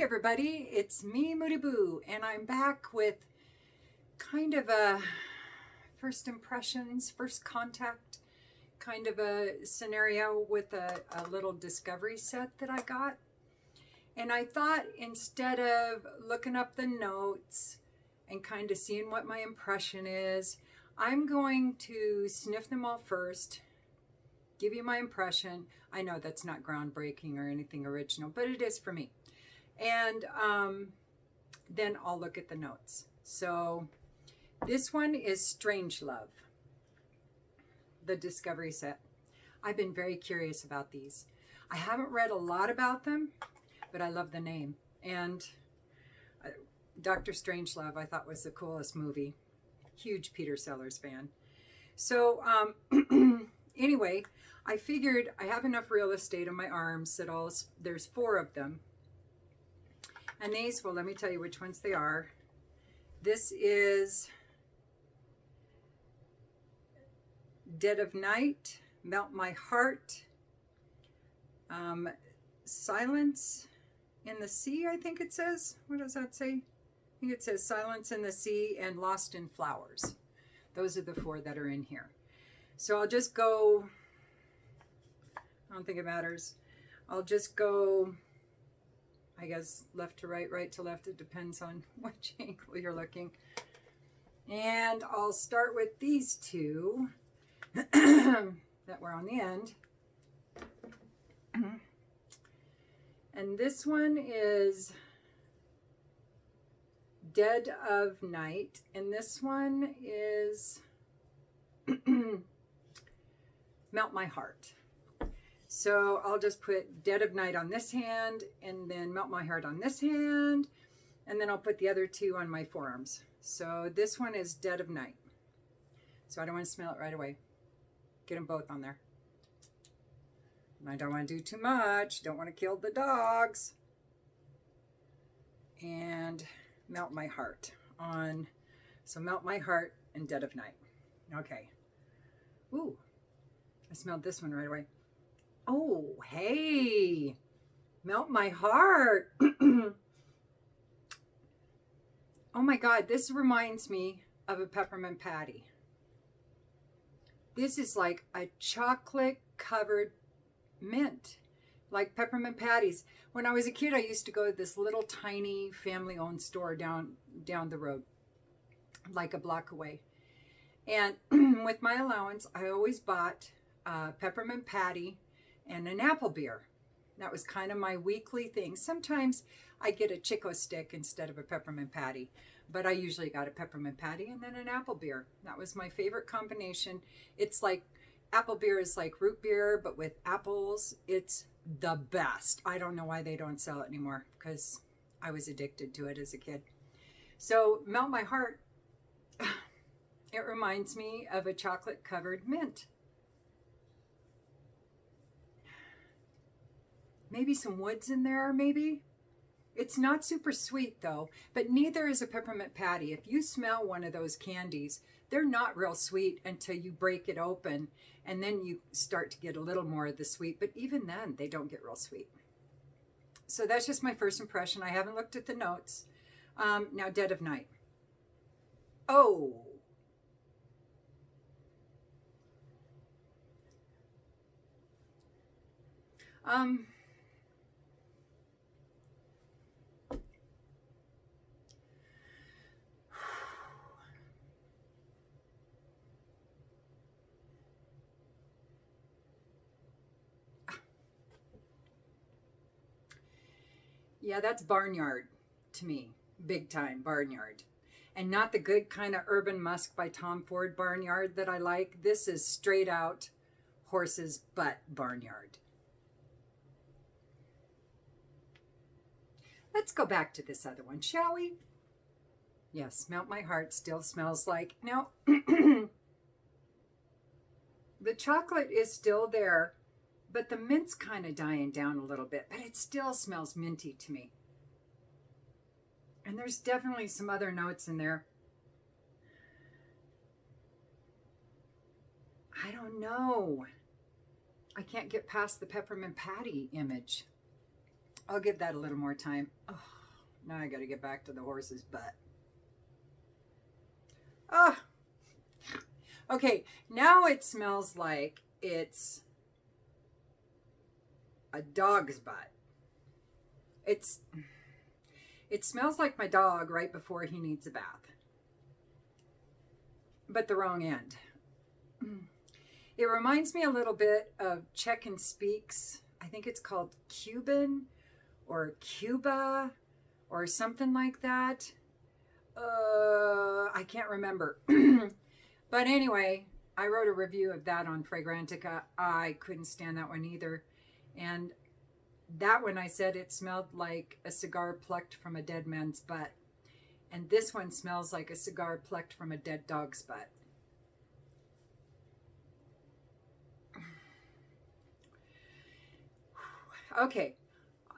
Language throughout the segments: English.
Hey everybody, it's me, Moody Boo, and I'm back with kind of a first impressions, first contact kind of a scenario with a little discovery set that I got. And I thought instead of looking up the notes and kind of seeing what my impression is, I'm going to sniff them all first, give you my impression. I know that's not groundbreaking or anything original, but it is for me. And then I'll look at the notes. So this one is Strangelove, the discovery set. I've been very curious about these. I haven't read a lot about them, but I love the name. And Dr. Strangelove I thought was the coolest movie. Huge Peter Sellers fan. So anyway, I figured I have enough real estate on my arms that there's 4 of them. And these, well, let me tell you which ones they are. This is Dead of Night, Melt My Heart, Silence in the Sea, I think it says. What does that say? I think it says Silence in the Sea and Lost in Flowers. Those are the 4 that are in here. So I'll just go, I don't think it matters. I'll just go, I guess, left to right, right to left. It depends on which angle you're looking. And I'll start with these 2 that were on the end. And this one is Dead of Night. And this one is Melt My Heart. So I'll just put Dead of Night on this hand and then Melt My Heart on this hand. And then I'll put the other 2 on my forearms. So this one is Dead of Night. So I don't want to smell it right away. Get them both on there. And I don't want to do too much. Don't want to kill the dogs. And Melt My Heart on. So Melt My Heart and Dead of Night. Okay. Ooh. I smelled this one right away. Oh, hey, Melt My Heart. Oh my God, this reminds me of a peppermint patty. This is like a chocolate covered mint, like peppermint patties. When I was a kid, I used to go to this little tiny family owned store down the road, like a block away. And with my allowance, I always bought a peppermint patty and an apple beer. That was kind of my weekly thing. Sometimes I get a Chico stick instead of a peppermint patty, but I usually got a peppermint patty and then an apple beer. That was my favorite combination. It's like apple beer is like root beer, but with apples. It's the best. I don't know why they don't sell it anymore because I was addicted to it as a kid. So Melt My Heart, it reminds me of a chocolate covered mint. Maybe some woods in there, maybe. It's not super sweet though, but neither is a peppermint patty. If you smell one of those candies, they're not real sweet until you break it open and then you start to get a little more of the sweet, but even then they don't get real sweet. So that's just my first impression. I haven't looked at the notes. Now Dead of Night. Oh. Yeah, that's barnyard to me. Big time barnyard. And not the good kind of urban musk by Tom Ford barnyard that I like. This is straight out horse's butt barnyard. Let's go back to this other one, shall we? Yes, Melt My Heart still smells like. Now, the chocolate is still there, but the mint's kind of dying down a little bit, but it still smells minty to me. And there's definitely some other notes in there. I don't know. I can't get past the peppermint patty image. I'll give that a little more time. Oh, now I got to get back to the horse's butt. Oh, okay. Now it smells like it's a dog's butt. It smells like my dog right before he needs a bath, but the wrong end. It reminds me a little bit of Check and Speak's. I think it's called Cuban or Cuba or something like that. I can't remember. But anyway, I wrote a review of that on Fragrantica. I couldn't stand that one either. And that one I said it smelled like a cigar plucked from a dead man's butt. And this one smells like a cigar plucked from a dead dog's butt. Okay,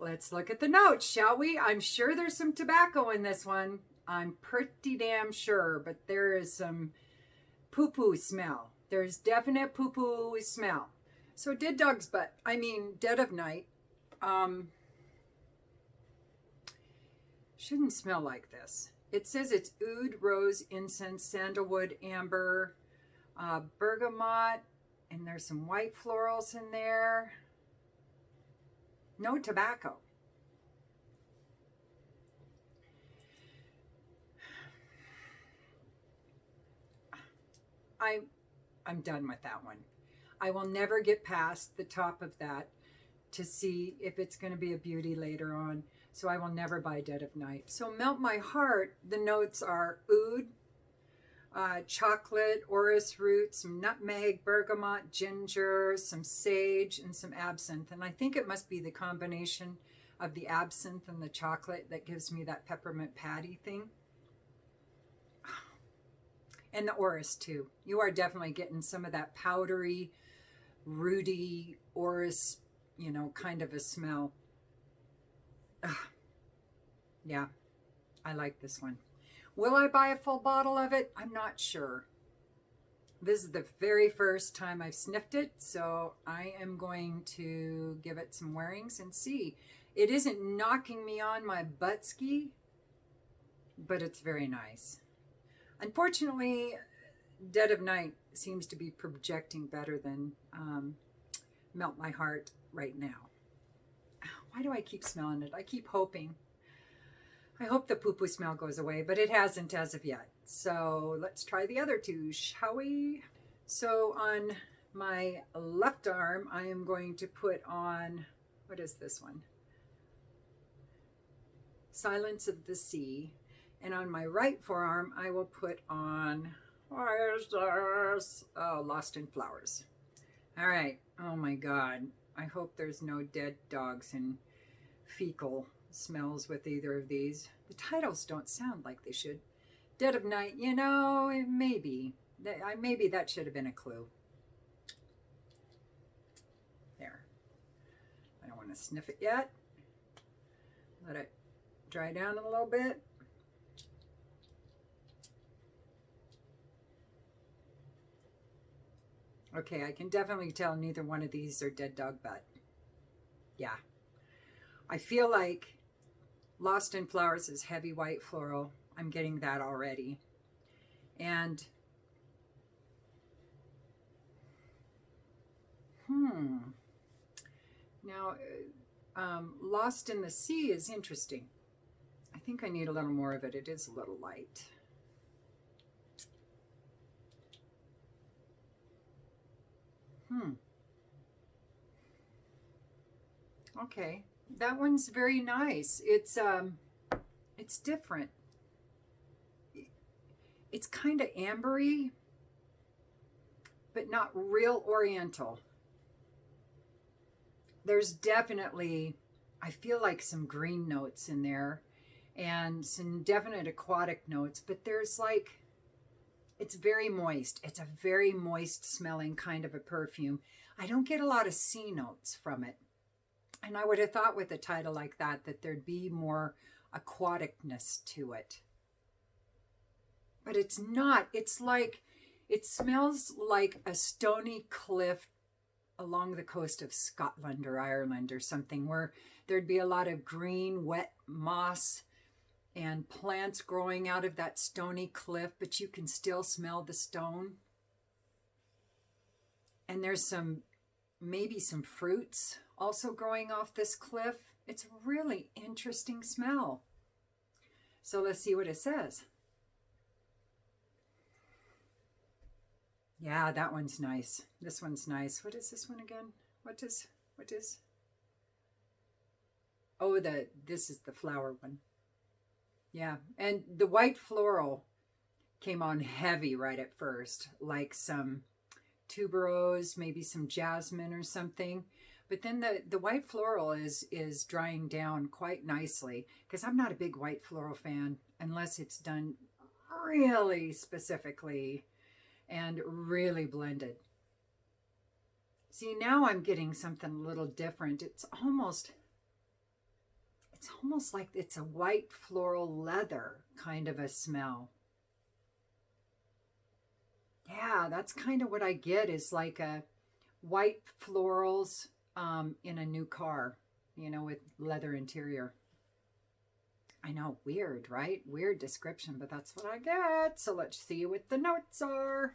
let's look at the notes, shall we? I'm sure there's some tobacco in this one. I'm pretty damn sure, but there is some poo-poo smell. There's definite poo-poo smell. So dead dog's butt, dead of night. Shouldn't smell like this. It says it's oud, rose, incense, sandalwood, amber, bergamot, and there's some white florals in there. No tobacco. I'm done with that one. I will never get past the top of that to see if it's going to be a beauty later on. So I will never buy Dead of Night. So Melt My Heart, the notes are oud, chocolate, orris root, some nutmeg, bergamot, ginger, some sage, and some absinthe. And I think it must be the combination of the absinthe and the chocolate that gives me that peppermint patty thing. And the orris too. You are definitely getting some of that powdery, rooty orris, kind of a smell. Yeah, I like this one. Will I buy a full bottle of it? I'm not sure. This is the very first time I've sniffed it, so I am going to give it some wearings and see. It isn't knocking me on my butt ski, but it's very nice. Unfortunately, Dead of Night seems to be projecting better than Melt My Heart right now. Why do I keep smelling it? I keep hoping. I hope the poo-poo smell goes away, but it hasn't as of yet. So let's try the other two, shall we? So on my left arm, I am going to put on, what is this one? Silence of the Sea. And on my right forearm, I will put on, what is this? Oh, Lost in Flowers. All right. Oh my God. I hope there's no dead dogs and fecal smells with either of these. The titles don't sound like they should. Dead of Night, maybe. Maybe that should have been a clue. There. I don't want to sniff it yet. Let it dry down a little bit. Okay, I can definitely tell neither one of these are dead dog butt. Yeah. I feel like Lost in Flowers is heavy white floral. I'm getting that already. And, now, Lost in the Sea is interesting. I think I need a little more of it. It is a little light. Okay, that one's very nice. It's different. It's kind of ambery, but not real oriental. There's definitely, I feel like some green notes in there and some definite aquatic notes, but there's like, it's very moist. It's a very moist smelling kind of a perfume. I don't get a lot of sea notes from it. And I would have thought with a title like that there'd be more aquaticness to it. But it's not. It's like, it smells like a stony cliff along the coast of Scotland or Ireland or something, where there'd be a lot of green, wet moss and plants growing out of that stony cliff, but you can still smell the stone. And there's maybe some fruits also growing off this cliff. It's a really interesting smell. So let's see what it says. Yeah, that one's nice. This one's nice. What is this one again? What is? Oh, this is the flower one. Yeah, and the white floral came on heavy right at first, like some tuberose, maybe some jasmine or something. But then the white floral is drying down quite nicely, because I'm not a big white floral fan unless it's done really specifically and really blended. See, now I'm getting something a little different. It's almost like it's a white floral leather kind of a smell. Yeah, that's kind of what I get, is like a white florals in a new car, with leather interior. I know, weird, right? Weird description, but that's what I get. So let's see what the notes are.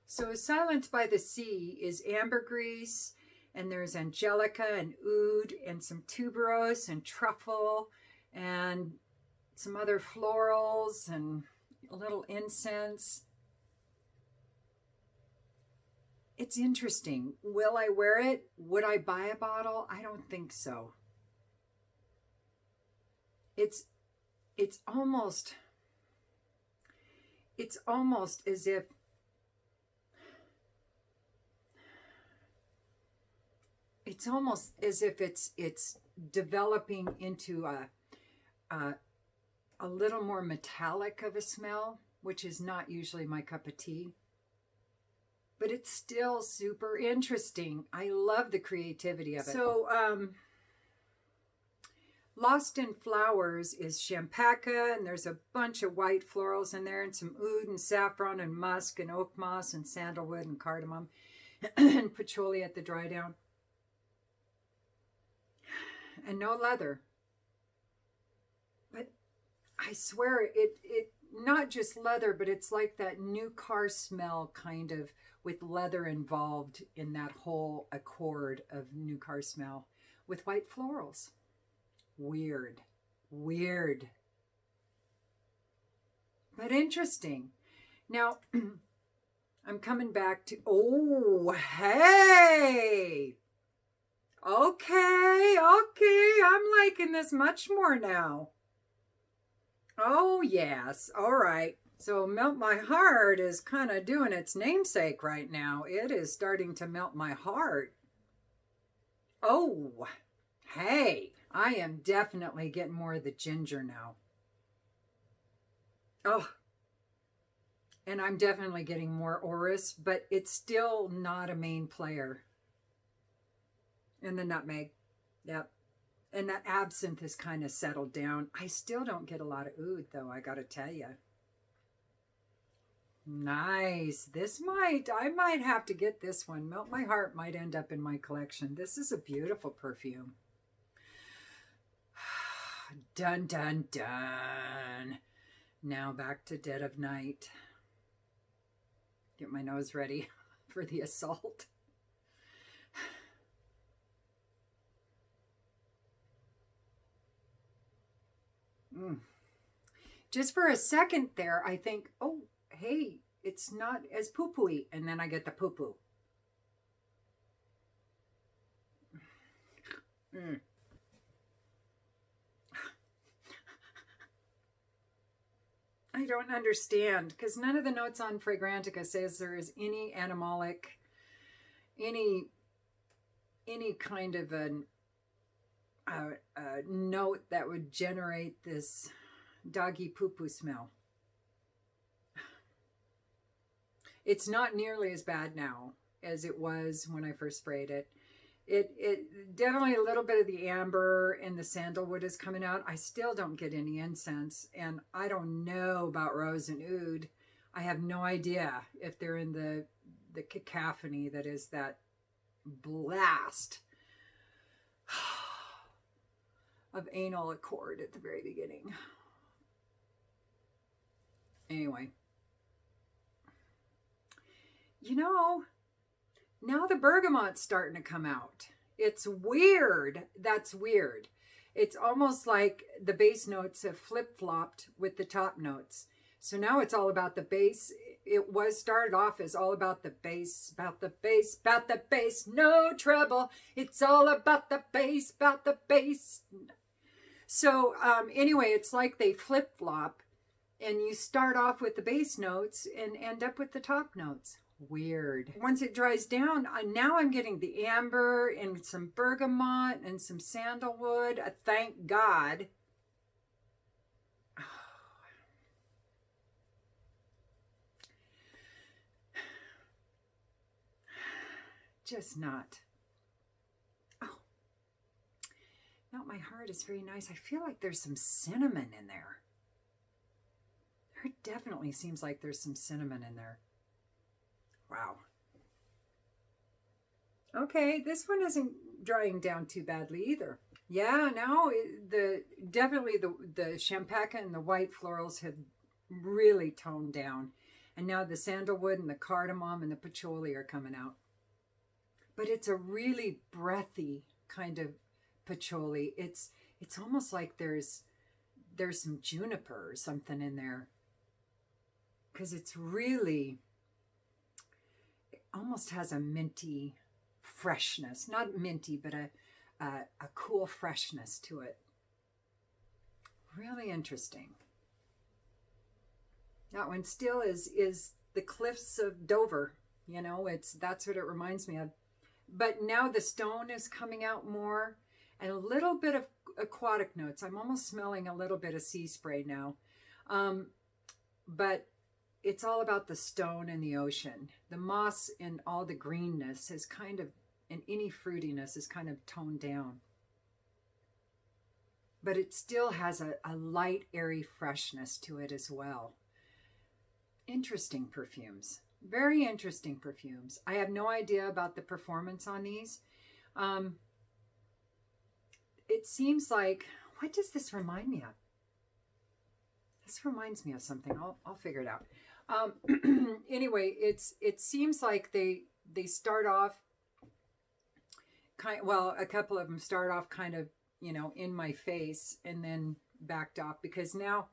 So Silence by the Sea is ambergris, and there's angelica and oud and some tuberose and truffle and some other florals and a little incense. It's interesting. Will I wear it? Would I buy a bottle? I don't think so. It's almost as if it's developing into a little more metallic of a smell, which is not usually my cup of tea. But it's still super interesting. I love the creativity of it. So, Lost in Flowers is champaca, and there's a bunch of white florals in there, and some oud and saffron and musk and oak moss and sandalwood and cardamom and patchouli at the dry down. And no leather. But I swear it not just leather, but it's like that new car smell kind of, with leather involved in that whole accord of new car smell with white florals. Weird. But interesting. Now, I'm coming back to, oh, hey! Okay, I'm liking this much more now. Oh, yes, all right. So Melt My Heart is kind of doing its namesake right now. It is starting to melt my heart. Oh, hey, I am definitely getting more of the ginger now. Oh, and I'm definitely getting more orris, but it's still not a main player. And the nutmeg, yep. And that absinthe is kind of settled down. I still don't get a lot of oud, though, I got to tell you. Nice. I might have to get this one. Melt My Heart might end up in my collection. This is a beautiful perfume. Dun, dun, dun. Now back to Dead of Night. Get my nose ready for the assault. Just for a second there, I think, oh, hey, it's not as poo-poo-y. And then I get the poo-poo. I don't understand, because none of the notes on Fragrantica says there is any animalic, any kind of a note that would generate this doggy poo-poo smell. It's not nearly as bad now as it was when I first sprayed it. It definitely a little bit of the amber and the sandalwood is coming out. I still don't get any incense, and I don't know about rose and oud. I have no idea if they're in the cacophony that is that blast of anal accord at the very beginning. Anyway, you know, now the bergamot's starting to come out. It's weird. That's weird. It's almost like the bass notes have flip-flopped with the top notes. So now it's all about the bass. It was started off as all about the bass, about the bass, about the bass, no treble. It's all about the bass, about the bass. So anyway, it's like they flip-flop, and you start off with the bass notes and end up with the top notes. Weird. Once it dries down, now I'm getting the amber and some bergamot and some sandalwood. Thank God. Just not. Oh, Melt My Heart is very nice. I feel like there's some cinnamon in there. There definitely seems like there's some cinnamon in there. Wow. Okay, this one isn't drying down too badly either. Yeah, now definitely the champaca and the white florals have really toned down. And now the sandalwood and the cardamom and the patchouli are coming out. But it's a really breathy kind of patchouli. It's almost like there's some juniper or something in there. Because it's really, it almost has a minty freshness. Not minty, but a cool freshness to it. Really interesting. That one still is the cliffs of Dover. You know, that's what it reminds me of. But now the stone is coming out more, and a little bit of aquatic notes. I'm almost smelling a little bit of sea spray now. But it's all about the stone and the ocean. The moss and all the greenness is kind of, and any fruitiness is kind of toned down. But it still has a light, airy freshness to it as well. Interesting perfumes. Very interesting perfumes. I have no idea about the performance on these. It seems like, what does this remind me of? This reminds me of something. I'll figure it out. Anyway, it seems like they start off a couple of them start off kind of, you know, in my face and then backed off, because now,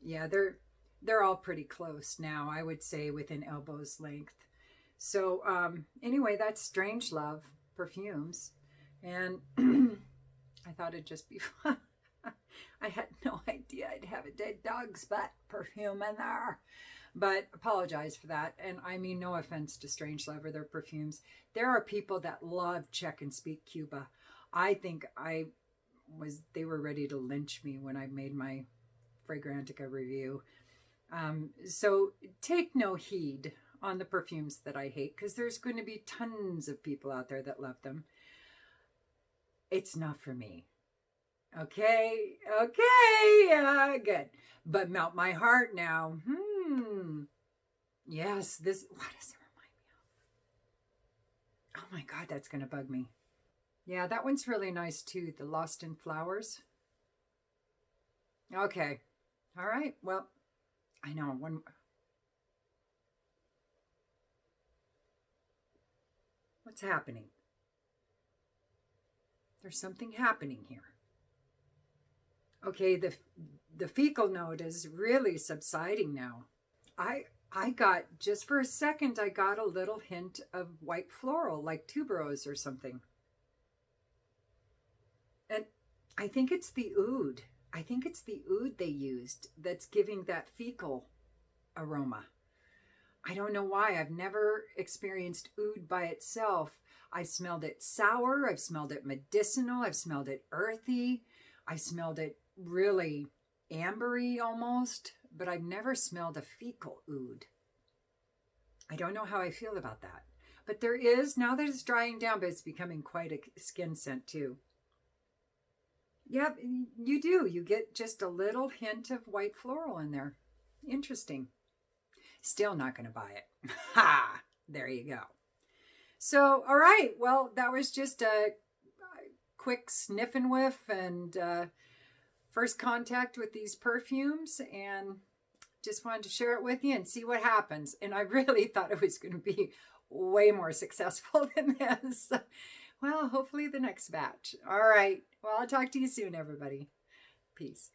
yeah, they're all pretty close now, I would say within elbow's length. So anyway, that's Strangelove perfumes, and I thought it'd just be fun. I had no idea I'd have a dead dog's butt perfume in there, but apologize for that. And I mean no offense to Strangelove or their perfumes. There are people that love Check and Speak Cuba. I think they were ready to lynch me when I made my Fragrantica review. So take no heed on the perfumes that I hate, because there's going to be tons of people out there that love them. It's not for me. Okay, yeah, good. But Melt My Heart now. Yes, what does it remind me of? Oh my God, that's going to bug me. Yeah, that one's really nice too. The Lost in Flowers. Okay. All right. Well, I know one. What's happening? There's something happening here. Okay, the fecal note is really subsiding now. I got, just for a second, I got a little hint of white floral, like tuberose or something. And I think it's the oud. I think it's the oud they used that's giving that fecal aroma. I don't know why. I've never experienced oud by itself. I smelled it sour. I've smelled it medicinal. I've smelled it earthy. I smelled it really ambery almost, but I've never smelled a fecal oud. I don't know how I feel about that. But there is, now that it's drying down, but it's becoming quite a skin scent too. Yep, you do. You get just a little hint of white floral in there. Interesting. Still not going to buy it. Ha! There you go. So, all right. Well, that was just a quick sniff and whiff and first contact with these perfumes, and just wanted to share it with you and see what happens. And I really thought it was going to be way more successful than this. Well, hopefully the next batch. All right. Well, I'll talk to you soon, everybody. Peace.